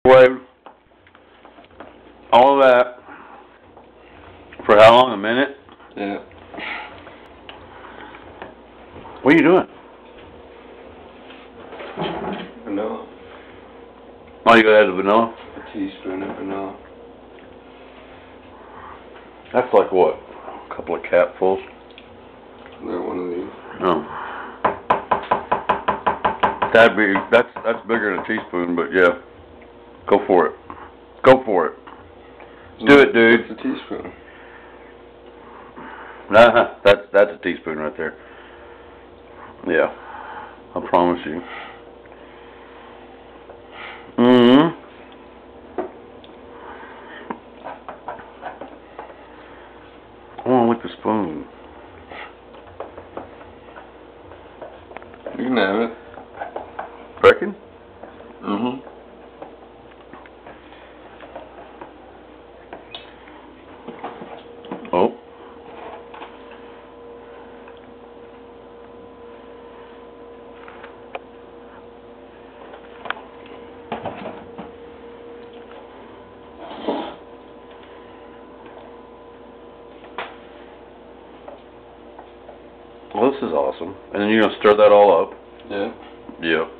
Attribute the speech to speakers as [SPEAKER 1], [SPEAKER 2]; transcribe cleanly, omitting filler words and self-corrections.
[SPEAKER 1] microwave, all of that, for how long? A minute?
[SPEAKER 2] Yeah.
[SPEAKER 1] What are you doing?
[SPEAKER 2] Vanilla.
[SPEAKER 1] Oh, you gotta add the vanilla?
[SPEAKER 2] A teaspoon of vanilla.
[SPEAKER 1] That's like what? A couple of capfuls?
[SPEAKER 2] Another one of these.
[SPEAKER 1] Oh. That's bigger than a teaspoon, but yeah. Go for it. Go for it. Do it, dude.
[SPEAKER 2] It's a teaspoon.
[SPEAKER 1] Nah, that's a teaspoon right there. Yeah. I promise you. Mm-hmm. I want to lick the spoon.
[SPEAKER 2] You can have it.
[SPEAKER 1] Reckon?
[SPEAKER 2] Mm-hmm.
[SPEAKER 1] Oh. Well, this is awesome. And then you're going to stir that all up?
[SPEAKER 2] Yeah.
[SPEAKER 1] Yeah.